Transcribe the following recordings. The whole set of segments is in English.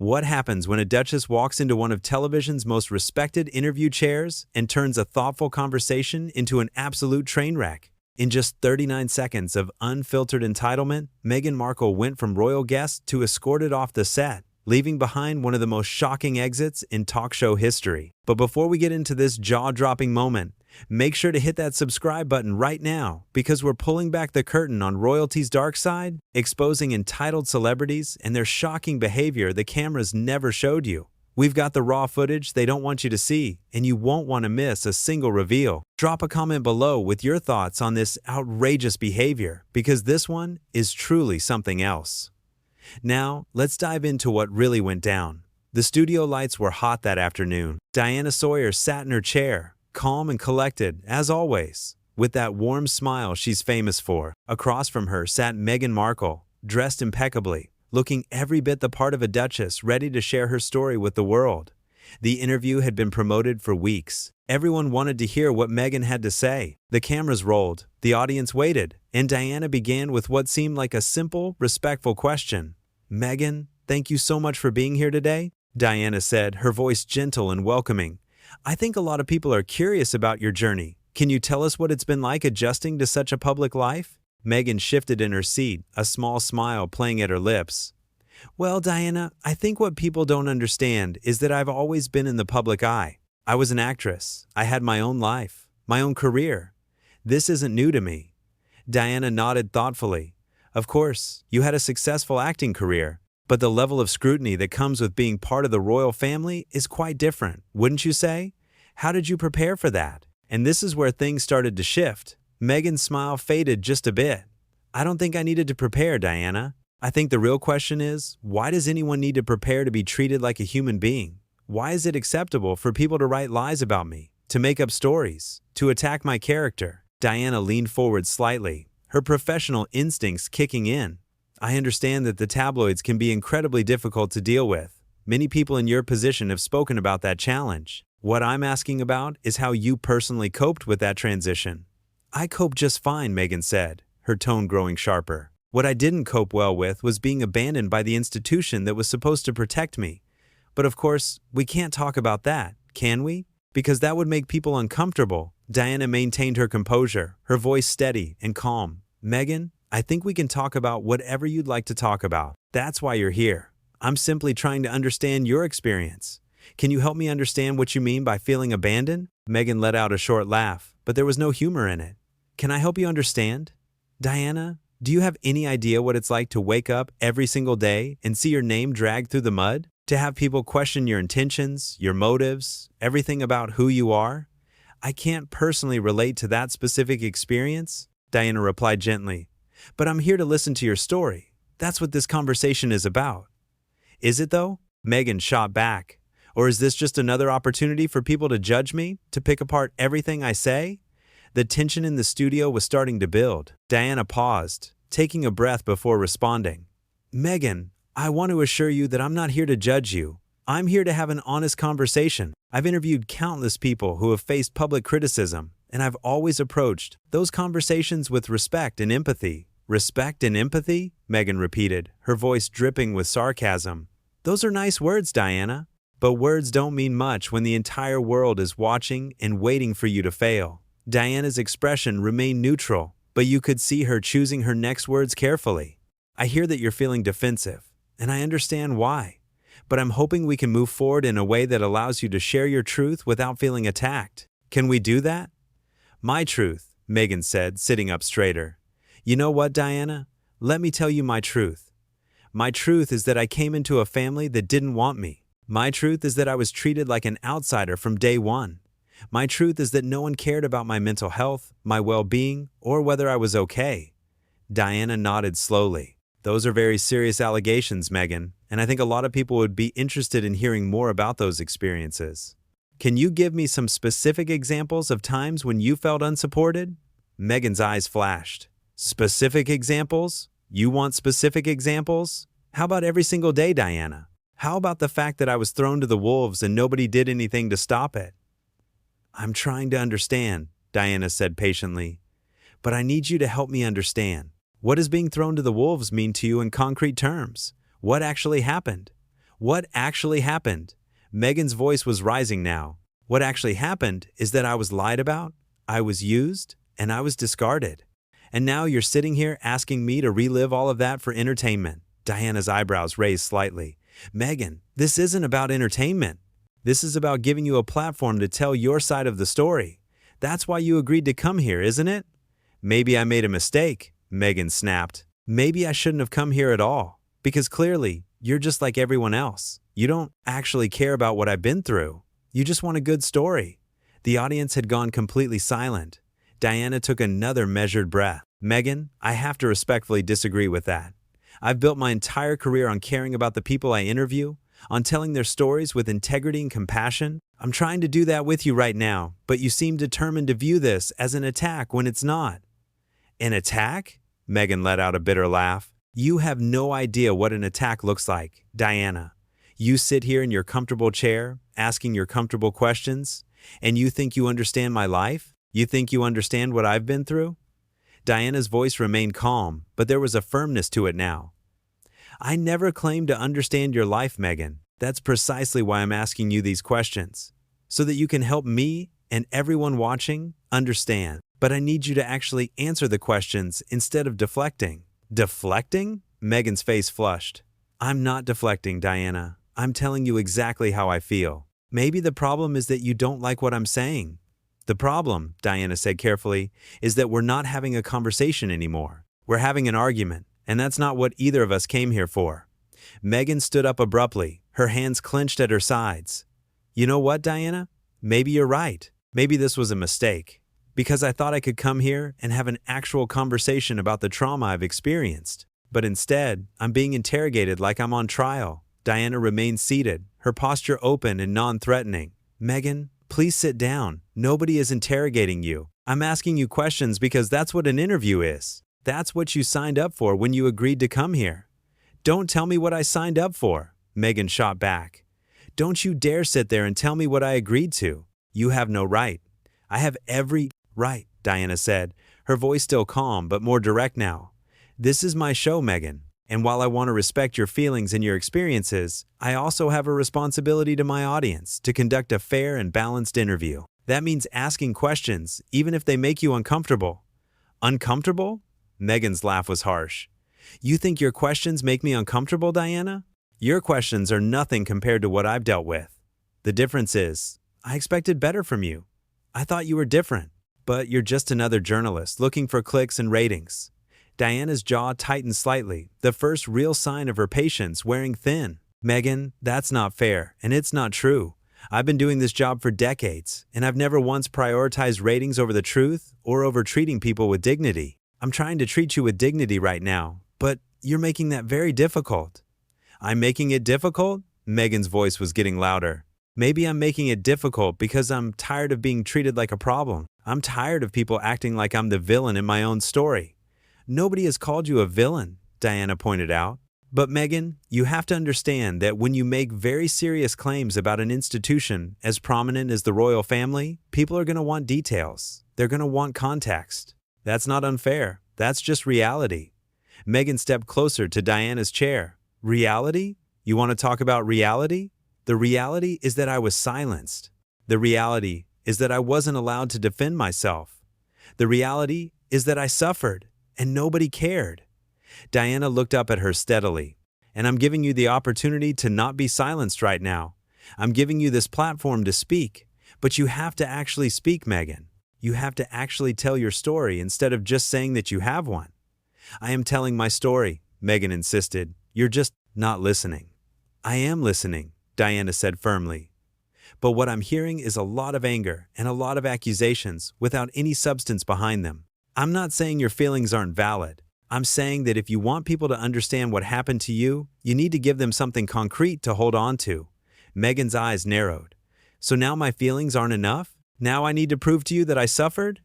What happens when a duchess walks into one of television's most respected interview chairs and turns a thoughtful conversation into an absolute train wreck? In just 39 seconds of unfiltered entitlement, Meghan Markle went from royal guest to escorted off the set, leaving behind one of the most shocking exits in talk show history. But before we get into this jaw-dropping moment, make sure to hit that subscribe button right now, because we're pulling back the curtain on royalty's dark side, exposing entitled celebrities and their shocking behavior the cameras never showed you. We've got the raw footage they don't want you to see, and you won't want to miss a single reveal. Drop a comment below with your thoughts on this outrageous behavior, because this one is truly something else. Now, let's dive into what really went down. The studio lights were hot that afternoon. Diana Sawyer sat in her chair, calm and collected, as always, with that warm smile she's famous for. Across from her sat Meghan Markle, dressed impeccably, looking every bit the part of a duchess ready to share her story with the world. The interview had been promoted for weeks. Everyone wanted to hear what Meghan had to say. The cameras rolled, the audience waited, and Diana began with what seemed like a simple, respectful question. "Meghan, thank you so much for being here today," Diana said, her voice gentle and welcoming. "I think a lot of people are curious about your journey. Can you tell us what it's been like adjusting to such a public life?" Meghan shifted in her seat, a small smile playing at her lips. "Well, Diana, I think what people don't understand is that I've always been in the public eye. I was an actress. I had my own life, my own career. This isn't new to me." Diana nodded thoughtfully. "Of course, you had a successful acting career, but the level of scrutiny that comes with being part of the royal family is quite different, wouldn't you say? How did you prepare for that?" And this is where things started to shift. Meghan's smile faded just a bit. "I don't think I needed to prepare, Diana. I think the real question is, why does anyone need to prepare to be treated like a human being? Why is it acceptable for people to write lies about me, to make up stories, to attack my character?" Diana leaned forward slightly, her professional instincts kicking in. "I understand that the tabloids can be incredibly difficult to deal with. Many people in your position have spoken about that challenge. What I'm asking about is how you personally coped with that transition." "I coped just fine," Meghan said, her tone growing sharper. "What I didn't cope well with was being abandoned by the institution that was supposed to protect me. But of course, we can't talk about that, can we? Because that would make people uncomfortable." Diana maintained her composure, her voice steady and calm. "Meghan, I think we can talk about whatever you'd like to talk about. That's why you're here. I'm simply trying to understand your experience. Can you help me understand what you mean by feeling abandoned?" Meghan let out a short laugh, but there was no humor in it. "Can I help you understand? Diana, do you have any idea what it's like to wake up every single day and see your name dragged through the mud? To have people question your intentions, your motives, everything about who you are? I can't personally relate to that specific experience," Diana replied gently, "but I'm here to listen to your story. That's what this conversation is about." "Is it though?" Meghan shot back. "Or is this just another opportunity for people to judge me, to pick apart everything I say?" The tension in the studio was starting to build. Diana paused, taking a breath before responding. "Meghan, I want to assure you that I'm not here to judge you. I'm here to have an honest conversation. I've interviewed countless people who have faced public criticism, and I've always approached those conversations with respect and empathy." "Respect and empathy?" Meghan repeated, her voice dripping with sarcasm. "Those are nice words, Diana. But words don't mean much when the entire world is watching and waiting for you to fail." Diana's expression remained neutral, but you could see her choosing her next words carefully. "I hear that you're feeling defensive, and I understand why. But I'm hoping we can move forward in a way that allows you to share your truth without feeling attacked. Can we do that?" "My truth," Meghan said, sitting up straighter. "You know what, Diana? Let me tell you my truth. My truth is that I came into a family that didn't want me. My truth is that I was treated like an outsider from day one. My truth is that no one cared about my mental health, my well-being, or whether I was okay." Diana nodded slowly. "Those are very serious allegations, Meghan, and I think a lot of people would be interested in hearing more about those experiences. Can you give me some specific examples of times when you felt unsupported?" Meghan's eyes flashed. "Specific examples? You want specific examples? How about every single day, Diana? How about the fact that I was thrown to the wolves and nobody did anything to stop it?" "I'm trying to understand," Diana said patiently. "But I need you to help me understand. What does being thrown to the wolves mean to you in concrete terms? What actually happened? What actually happened? Meghan's voice was rising now. What actually happened is that I was lied about, I was used, and I was discarded. And now you're sitting here asking me to relive all of that for entertainment. Diana's eyebrows raised slightly. Meghan, this isn't about entertainment. This is about giving you a platform to tell your side of the story. That's why you agreed to come here, isn't it? Maybe I made a mistake, Meghan snapped. Maybe I shouldn't have come here at all. Because clearly, you're just like everyone else. You don't actually care about what I've been through. You just want a good story. The audience had gone completely silent. Diana took another measured breath. Meghan, I have to respectfully disagree with that. I've built my entire career on caring about the people I interview, on telling their stories with integrity and compassion. I'm trying to do that with you right now, but you seem determined to view this as an attack when it's not. An attack? Meghan let out a bitter laugh. You have no idea what an attack looks like, Diana. You sit here in your comfortable chair, asking your comfortable questions, and you think you understand my life? You think you understand what I've been through? Diana's voice remained calm, but there was a firmness to it now. I never claimed to understand your life, Meghan. That's precisely why I'm asking you these questions, so that you can help me and everyone watching understand. But I need you to actually answer the questions instead of deflecting. Deflecting? Meghan's face flushed. I'm not deflecting, Diana. I'm telling you exactly how I feel. Maybe the problem is that you don't like what I'm saying. The problem, Diana said carefully, is that we're not having a conversation anymore. We're having an argument, and that's not what either of us came here for. Meghan stood up abruptly, her hands clenched at her sides. You know what, Diana? Maybe you're right. Maybe this was a mistake. Because I thought I could come here and have an actual conversation about the trauma I've experienced. But instead, I'm being interrogated like I'm on trial. Diana remained seated, her posture open and non-threatening. Meghan, please sit down. Nobody is interrogating you. I'm asking you questions because that's what an interview is. That's what you signed up for when you agreed to come here. Don't tell me what I signed up for, Meghan shot back. Don't you dare sit there and tell me what I agreed to. You have no right. I have every right, Diana said, her voice still calm but more direct now. This is my show, Meghan, and while I want to respect your feelings and your experiences, I also have a responsibility to my audience to conduct a fair and balanced interview. That means asking questions, even if they make you uncomfortable. Uncomfortable? Meghan's laugh was harsh. You think your questions make me uncomfortable, Diana? Your questions are nothing compared to what I've dealt with. The difference is, I expected better from you. I thought you were different, but you're just another journalist looking for clicks and ratings. Diana's jaw tightened slightly, the first real sign of her patience wearing thin. Meghan, that's not fair, and it's not true. I've been doing this job for decades, and I've never once prioritized ratings over the truth or over treating people with dignity. I'm trying to treat you with dignity right now, but you're making that very difficult. I'm making it difficult? Meghan's voice was getting louder. Maybe I'm making it difficult because I'm tired of being treated like a problem. I'm tired of people acting like I'm the villain in my own story. Nobody has called you a villain, Diana pointed out. But Meghan, you have to understand that when you make very serious claims about an institution as prominent as the royal family, people are going to want details. They're going to want context. That's not unfair. That's just reality. Meghan stepped closer to Diana's chair. Reality? You want to talk about reality? The reality is that I was silenced. The reality is that I wasn't allowed to defend myself. The reality is that I suffered, and nobody cared. Diana looked up at her steadily. And I'm giving you the opportunity to not be silenced right now. I'm giving you this platform to speak. But you have to actually speak, Meghan. You have to actually tell your story instead of just saying that you have one. I am telling my story, Meghan insisted. You're just not listening. I am listening, Diana said firmly. But what I'm hearing is a lot of anger and a lot of accusations without any substance behind them. I'm not saying your feelings aren't valid. I'm saying that if you want people to understand what happened to you, you need to give them something concrete to hold on to. Meghan's eyes narrowed. So now my feelings aren't enough? Now I need to prove to you that I suffered?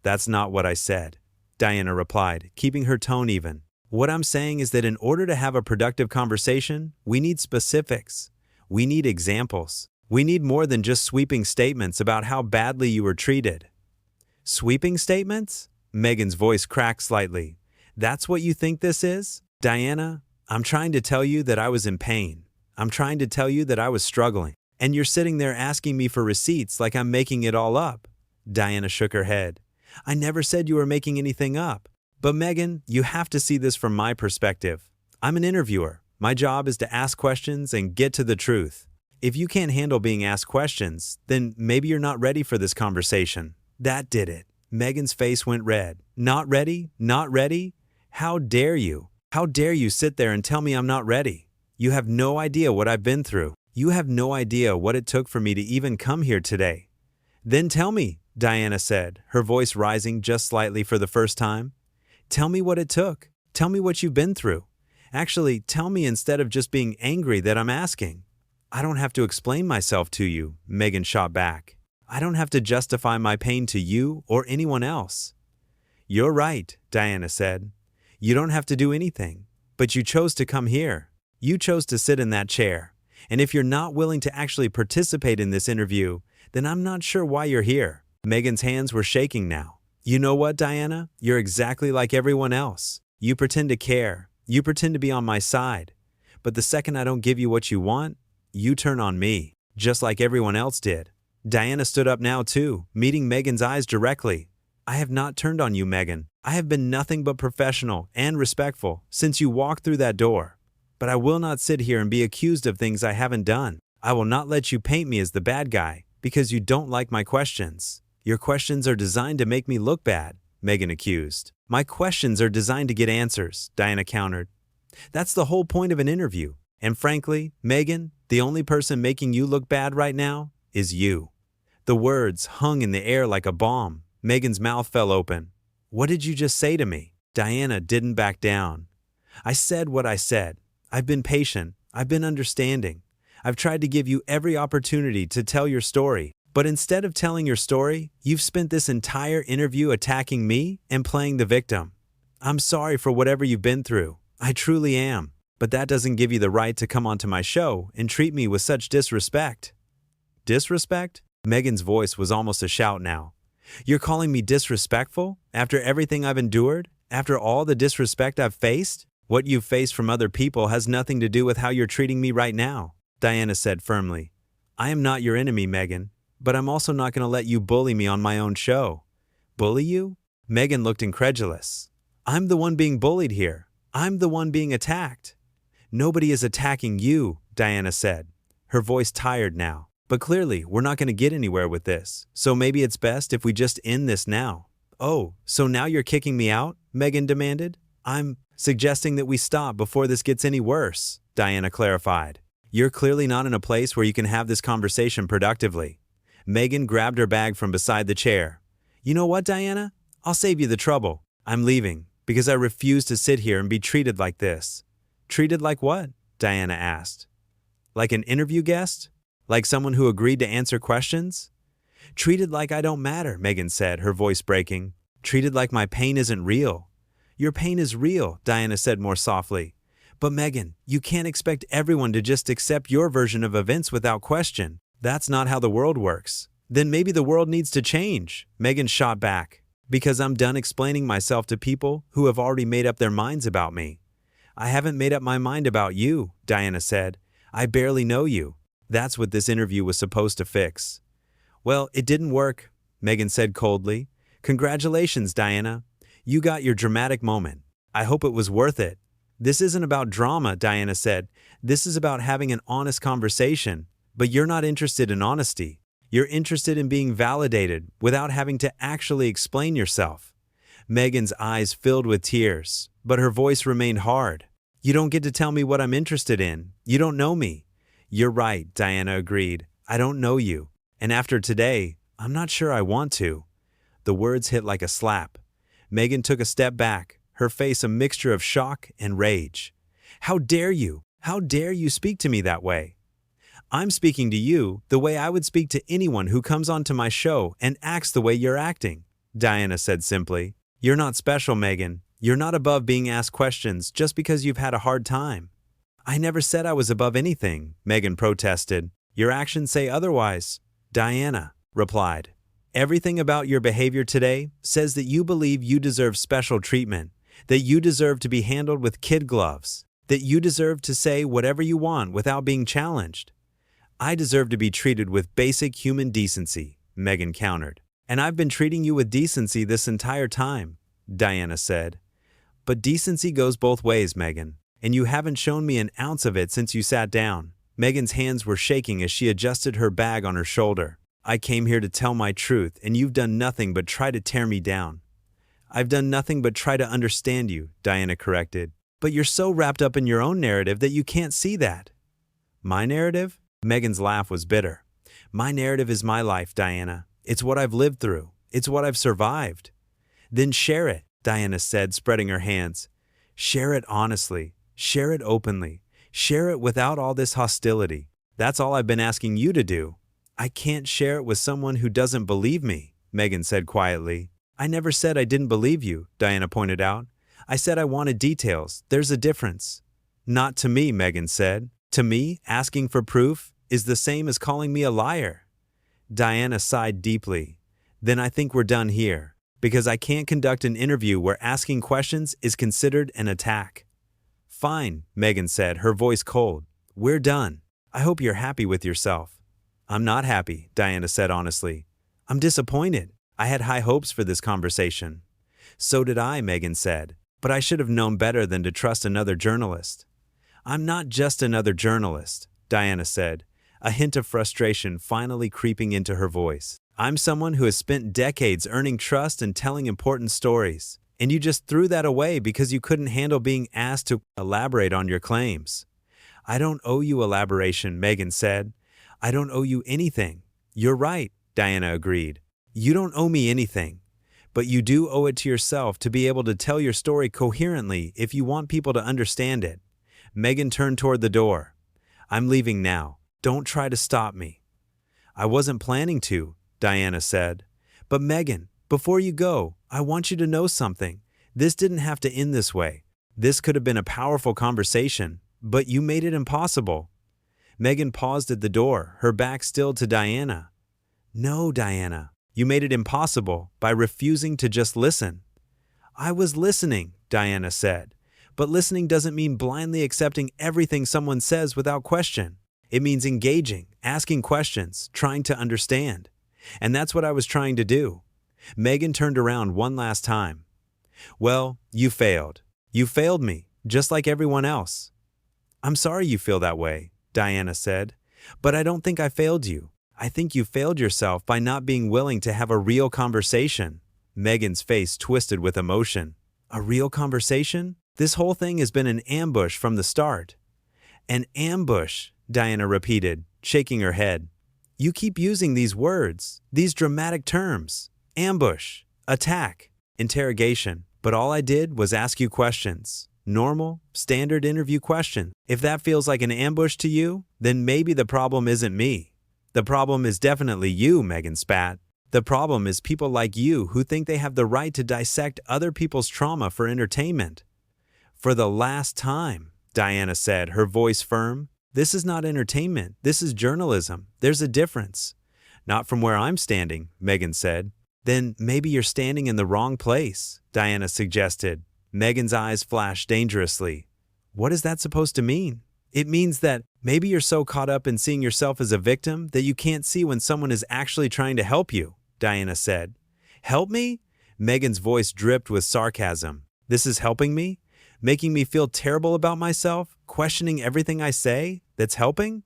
That's not what I said, Diana replied, keeping her tone even. What I'm saying is that in order to have a productive conversation, we need specifics. We need examples. We need more than just sweeping statements about how badly you were treated. Sweeping statements? Meghan's voice cracked slightly. That's what you think this is? Diana, I'm trying to tell you that I was in pain. I'm trying to tell you that I was struggling, and you're sitting there asking me for receipts like I'm making it all up." Diana shook her head. "I never said you were making anything up. But Meghan, you have to see this from my perspective. I'm an interviewer. My job is to ask questions and get to the truth. If you can't handle being asked questions, then maybe you're not ready for this conversation." That did it. Meghan's face went red. "Not ready? Not ready? How dare you? How dare you sit there and tell me I'm not ready? You have no idea what I've been through. You have no idea what it took for me to even come here today." "Then tell me," Diana said, her voice rising just slightly for the first time. "Tell me what it took. Tell me what you've been through. Actually, tell me instead of just being angry that I'm asking." "I don't have to explain myself to you," Meghan shot back. "I don't have to justify my pain to you or anyone else." "You're right," Diana said. "You don't have to do anything. But you chose to come here. You chose to sit in that chair. And if you're not willing to actually participate in this interview, then I'm not sure why you're here." Meghan's hands were shaking now. "You know what, Diana? You're exactly like everyone else. You pretend to care. You pretend to be on my side. But the second I don't give you what you want, you turn on me, just like everyone else did." Diana stood up now too, meeting Meghan's eyes directly. "I have not turned on you, Meghan. I have been nothing but professional and respectful since you walked through that door. But I will not sit here and be accused of things I haven't done. I will not let you paint me as the bad guy because you don't like my questions." "Your questions are designed to make me look bad," Meghan accused. "My questions are designed to get answers," Diana countered. "That's the whole point of an interview. And frankly, Meghan, the only person making you look bad right now is you." The words hung in the air like a bomb. Meghan's mouth fell open. "What did you just say to me?" Diana didn't back down. "I said what I said. I've been patient. I've been understanding. I've tried to give you every opportunity to tell your story. But instead of telling your story, you've spent this entire interview attacking me and playing the victim. I'm sorry for whatever you've been through. I truly am. But that doesn't give you the right to come onto my show and treat me with such disrespect." "Disrespect?" Meghan's voice was almost a shout now. "You're calling me disrespectful? After everything I've endured? After all the disrespect I've faced? What you've faced from other people has nothing to do with how you're treating me right now," Diana said firmly. "I am not your enemy, Meghan. But I'm also not going to let you bully me on my own show." "Bully you?" Meghan looked incredulous. "I'm the one being bullied here. I'm the one being attacked." "Nobody is attacking you," Diana said, her voice tired now. "But clearly, we're not going to get anywhere with this. So maybe it's best if we just end this now." "Oh, so now you're kicking me out?" Meghan demanded. "I'm suggesting that we stop before this gets any worse," Diana clarified. "You're clearly not in a place where you can have this conversation productively." Meghan grabbed her bag from beside the chair. "You know what, Diana? I'll save you the trouble. I'm leaving, because I refuse to sit here and be treated like this." "Treated like what?" Diana asked. "Like an interview guest? Like someone who agreed to answer questions?" "Treated like I don't matter," Meghan said, her voice breaking. "Treated like my pain isn't real." "Your pain is real," Diana said more softly. "But Meghan, you can't expect everyone to just accept your version of events without question. That's not how the world works." "Then maybe the world needs to change," Meghan shot back. "Because I'm done explaining myself to people who have already made up their minds about me." "I haven't made up my mind about you," Diana said. "I barely know you. That's what this interview was supposed to fix." "Well, it didn't work," Meghan said coldly. "Congratulations, Diana. You got your dramatic moment. I hope it was worth it." "This isn't about drama," Diana said. "This is about having an honest conversation. But you're not interested in honesty. You're interested in being validated without having to actually explain yourself." Meghan's eyes filled with tears, but her voice remained hard. "You don't get to tell me what I'm interested in. You don't know me." "You're right," Diana agreed. "I don't know you. And after today, I'm not sure I want to." The words hit like a slap. Meghan took a step back, her face a mixture of shock and rage. "How dare you? How dare you speak to me that way?" "I'm speaking to you the way I would speak to anyone who comes onto my show and acts the way you're acting," Diana said simply. "You're not special, Meghan. You're not above being asked questions just because you've had a hard time." "I never said I was above anything," Meghan protested. "Your actions say otherwise," Diana replied. "Everything about your behavior today says that you believe you deserve special treatment, that you deserve to be handled with kid gloves. That you deserve to say whatever you want without being challenged. I deserve to be treated with basic human decency, Meghan countered. And I've been treating you with decency this entire time, Diana said. But decency goes both ways, Meghan, and you haven't shown me an ounce of it since you sat down. Meghan's hands were shaking as she adjusted her bag on her shoulder. I came here to tell my truth, and you've done nothing but try to tear me down. I've done nothing but try to understand you, Diana corrected. But you're so wrapped up in your own narrative that you can't see that. My narrative? Meghan's laugh was bitter. My narrative is my life, Diana. It's what I've lived through. It's what I've survived. Then share it, Diana said, spreading her hands. Share it honestly. Share it openly. Share it without all this hostility. That's all I've been asking you to do. I can't share it with someone who doesn't believe me, Meghan said quietly. I never said I didn't believe you, Diana pointed out. I said I wanted details. There's a difference. Not to me, Meghan said. To me, asking for proof is the same as calling me a liar. Diana sighed deeply. Then I think we're done here, because I can't conduct an interview where asking questions is considered an attack. Fine, Meghan said, her voice cold. We're done. I hope you're happy with yourself. I'm not happy, Diana said honestly. I'm disappointed. I had high hopes for this conversation. So did I, Meghan said, but I should have known better than to trust another journalist. I'm not just another journalist, Diana said, a hint of frustration finally creeping into her voice. I'm someone who has spent decades earning trust and telling important stories, and you just threw that away because you couldn't handle being asked to elaborate on your claims. I don't owe you elaboration, Meghan said. I don't owe you anything. You're right, Diana agreed. You don't owe me anything, but you do owe it to yourself to be able to tell your story coherently if you want people to understand it. Meghan turned toward the door. I'm leaving now. Don't try to stop me. I wasn't planning to, Diana said. But Meghan, before you go, I want you to know something. This didn't have to end this way. This could have been a powerful conversation, but you made it impossible. Meghan paused at the door, her back still to Diana. No, Diana. You made it impossible by refusing to just listen. I was listening, Diana said. But listening doesn't mean blindly accepting everything someone says without question. It means engaging, asking questions, trying to understand. And that's what I was trying to do. Meghan turned around one last time. Well, you failed. You failed me, just like everyone else. I'm sorry you feel that way, Diana said. But I don't think I failed you. I think you failed yourself by not being willing to have a real conversation. Meghan's face twisted with emotion. A real conversation? This whole thing has been an ambush from the start. An ambush, Diana repeated, shaking her head. You keep using these words, these dramatic terms. Ambush, attack, interrogation. But all I did was ask you questions. Normal, standard interview questions. If that feels like an ambush to you, then maybe the problem isn't me. The problem is definitely you, Meghan spat. The problem is people like you who think they have the right to dissect other people's trauma for entertainment. For the last time, Diana said, her voice firm. This is not entertainment. This is journalism. There's a difference. Not from where I'm standing, Meghan said. Then maybe you're standing in the wrong place, Diana suggested. Meghan's eyes flashed dangerously. What is that supposed to mean? It means that maybe you're so caught up in seeing yourself as a victim that you can't see when someone is actually trying to help you, Diana said. Help me? Meghan's voice dripped with sarcasm. This is helping me? Making me feel terrible about myself? Questioning everything I say? That's helping?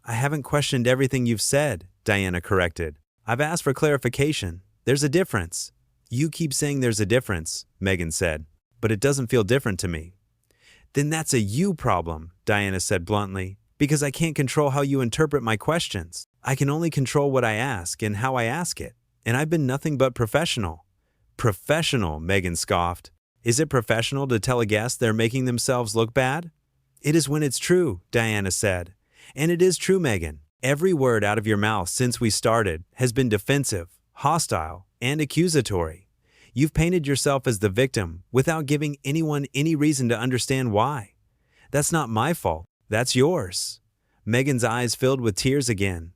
I haven't questioned everything you've said, Diana corrected. I've asked for clarification. There's a difference. You keep saying there's a difference, Meghan said, but it doesn't feel different to me. Then that's a you problem, Diana said bluntly, because I can't control how you interpret my questions. I can only control what I ask and how I ask it, and I've been nothing but professional. Professional, Meghan scoffed. Is it professional to tell a guest they're making themselves look bad? It is when it's true, Diana said. And it is true, Meghan. Every word out of your mouth since we started has been defensive, hostile, and accusatory. You've painted yourself as the victim without giving anyone any reason to understand why. That's not my fault. That's yours. Meghan's eyes filled with tears again.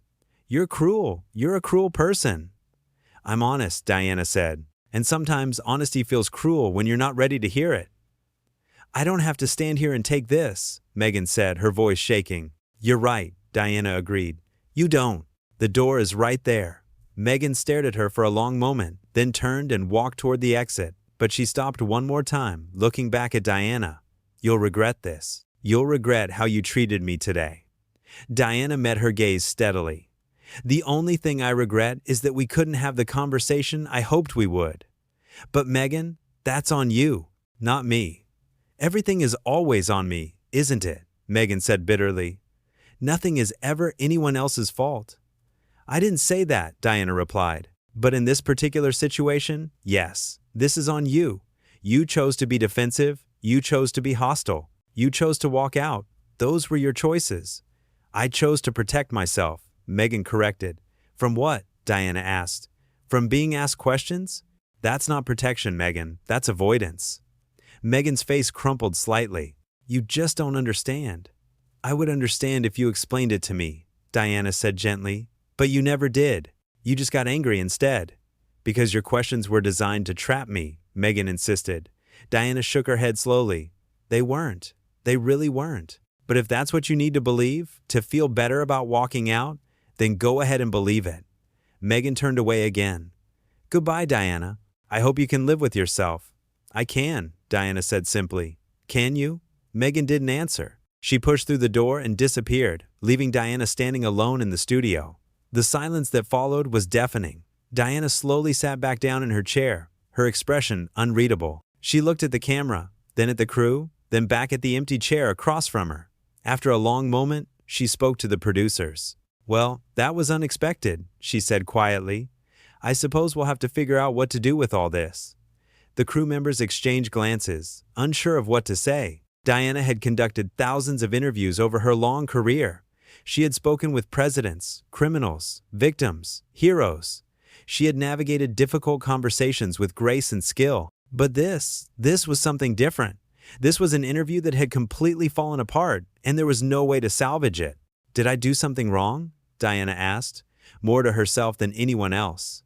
You're cruel. You're a cruel person. I'm honest, Diana said. And sometimes honesty feels cruel when you're not ready to hear it. I don't have to stand here and take this, Meghan said, her voice shaking. You're right, Diana agreed. You don't. The door is right there. Meghan stared at her for a long moment, then turned and walked toward the exit, but she stopped one more time, looking back at Diana. You'll regret this. You'll regret how you treated me today. Diana met her gaze steadily. The only thing I regret is that we couldn't have the conversation I hoped we would. But Meghan, that's on you, not me. Everything is always on me, isn't it? Meghan said bitterly. Nothing is ever anyone else's fault. I didn't say that, Diana replied. But in this particular situation, yes, this is on you. You chose to be defensive. You chose to be hostile. You chose to walk out. Those were your choices. I chose to protect myself, Meghan corrected. From what? Diana asked. From being asked questions? That's not protection, Meghan. That's avoidance. Meghan's face crumpled slightly. You just don't understand. I would understand if you explained it to me, Diana said gently. But you never did. You just got angry instead. Because your questions were designed to trap me, Meghan insisted. Diana shook her head slowly. They weren't. They really weren't. But if that's what you need to believe, to feel better about walking out, then go ahead and believe it. Meghan turned away again. Goodbye, Diana. I hope you can live with yourself. I can, Diana said simply. Can you? Meghan didn't answer. She pushed through the door and disappeared, leaving Diana standing alone in the studio. The silence that followed was deafening. Diana slowly sat back down in her chair, her expression unreadable. She looked at the camera, then at the crew, then back at the empty chair across from her. After a long moment, she spoke to the producers. Well, that was unexpected, she said quietly. I suppose we'll have to figure out what to do with all this. The crew members exchanged glances, unsure of what to say. Diana had conducted thousands of interviews over her long career. She had spoken with presidents, criminals, victims, heroes. She had navigated difficult conversations with grace and skill. But this was something different. This was an interview that had completely fallen apart, and there was no way to salvage it. Did I do something wrong? Diana asked, more to herself than anyone else.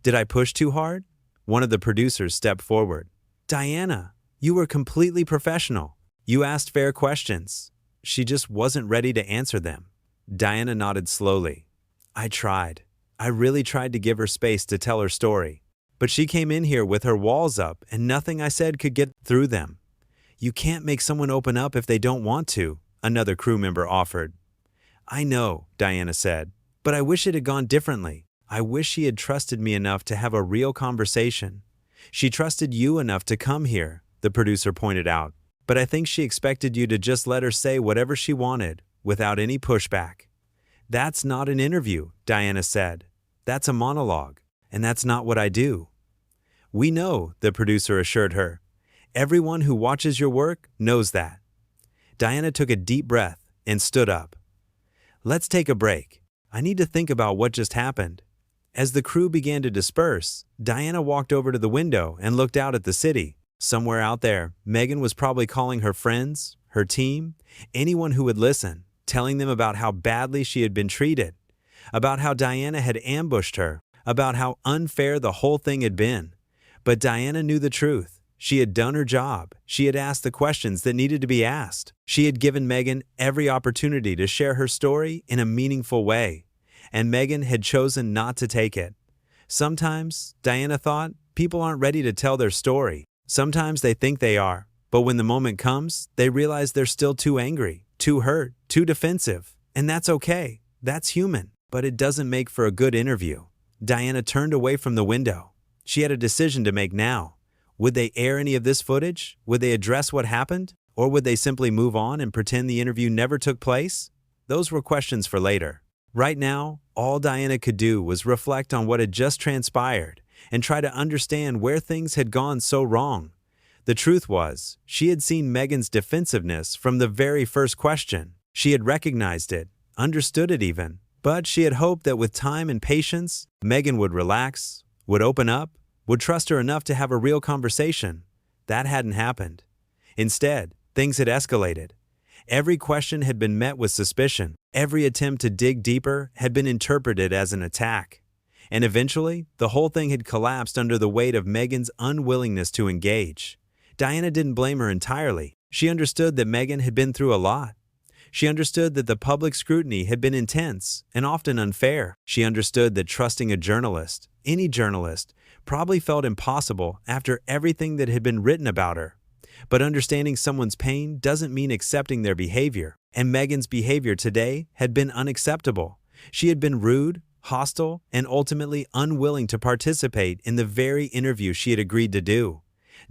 Did I push too hard? One of the producers stepped forward. Diana, you were completely professional. You asked fair questions. She just wasn't ready to answer them. Diana nodded slowly. I tried. I really tried to give her space to tell her story. But she came in here with her walls up, and nothing I said could get through them. You can't make someone open up if they don't want to, another crew member offered. I know, Diana said, but I wish it had gone differently. I wish she had trusted me enough to have a real conversation. She trusted you enough to come here, the producer pointed out. But I think she expected you to just let her say whatever she wanted, without any pushback. That's not an interview, Diana said. That's a monologue, and that's not what I do. We know, the producer assured her. Everyone who watches your work knows that. Diana took a deep breath and stood up. Let's take a break. I need to think about what just happened. As the crew began to disperse, Diana walked over to the window and looked out at the city. Somewhere out there, Meghan was probably calling her friends, her team, anyone who would listen, telling them about how badly she had been treated, about how Diana had ambushed her, about how unfair the whole thing had been. But Diana knew the truth. She had done her job. She had asked the questions that needed to be asked. She had given Meghan every opportunity to share her story in a meaningful way, and Meghan had chosen not to take it. Sometimes, Diana thought, people aren't ready to tell their story. Sometimes they think they are, but when the moment comes, they realize they're still too angry, too hurt, too defensive. And that's okay. That's human. But it doesn't make for a good interview. Diana turned away from the window. She had a decision to make now. Would they air any of this footage? Would they address what happened? Or would they simply move on and pretend the interview never took place? Those were questions for later. Right now, all Diana could do was reflect on what had just transpired and try to understand where things had gone so wrong. The truth was, she had seen Meghan's defensiveness from the very first question. She had recognized it, understood it even, but she had hoped that with time and patience, Meghan would relax, would open up, would trust her enough to have a real conversation. That hadn't happened. Instead, things had escalated. Every question had been met with suspicion. Every attempt to dig deeper had been interpreted as an attack. And eventually, the whole thing had collapsed under the weight of Meghan's unwillingness to engage. Diana didn't blame her entirely. She understood that Meghan had been through a lot. She understood that the public scrutiny had been intense and often unfair. She understood that trusting a journalist, any journalist, probably felt impossible after everything that had been written about her. But understanding someone's pain doesn't mean accepting their behavior. And Meghan's behavior today had been unacceptable. She had been rude, hostile, and ultimately unwilling to participate in the very interview she had agreed to do.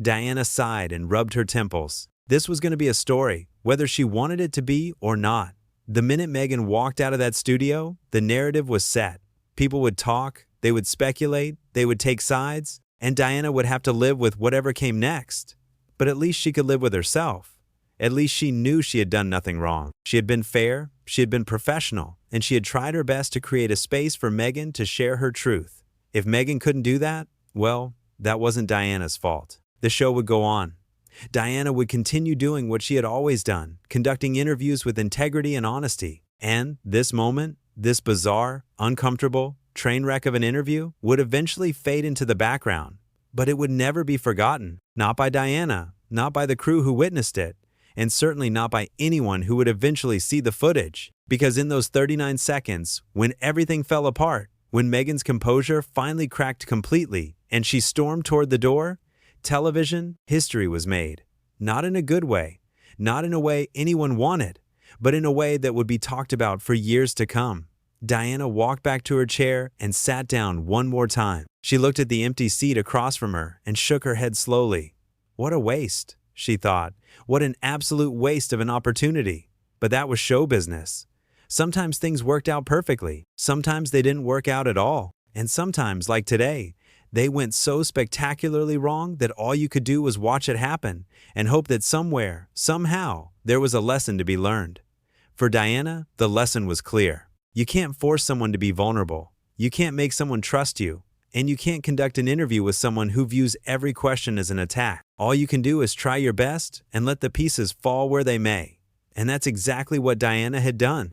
Diana sighed and rubbed her temples. This was going to be a story, whether she wanted it to be or not. The minute Meghan walked out of that studio, the narrative was set. People would talk, they would speculate, they would take sides, and Diana would have to live with whatever came next. But at least she could live with herself. At least she knew she had done nothing wrong. She had been fair, she had been professional, and she had tried her best to create a space for Meghan to share her truth. If Meghan couldn't do that, well, that wasn't Diana's fault. The show would go on. Diana would continue doing what she had always done, conducting interviews with integrity and honesty. And this moment, this bizarre, uncomfortable train wreck of an interview, would eventually fade into the background. But it would never be forgotten, not by Diana, not by the crew who witnessed it, and certainly not by anyone who would eventually see the footage. Because in those 39 seconds, when everything fell apart, when Meghan's composure finally cracked completely and she stormed toward the door, television history was made. Not in a good way, not in a way anyone wanted, but in a way that would be talked about for years to come. Diana walked back to her chair and sat down one more time. She looked at the empty seat across from her and shook her head slowly. What a waste, she thought. What an absolute waste of an opportunity. But that was show business. Sometimes things worked out perfectly. Sometimes they didn't work out at all. And sometimes, like today, they went so spectacularly wrong that all you could do was watch it happen and hope that somewhere, somehow, there was a lesson to be learned. For Diana, the lesson was clear. You can't force someone to be vulnerable. You can't make someone trust you. And you can't conduct an interview with someone who views every question as an attack. All you can do is try your best and let the pieces fall where they may. And that's exactly what Diana had done.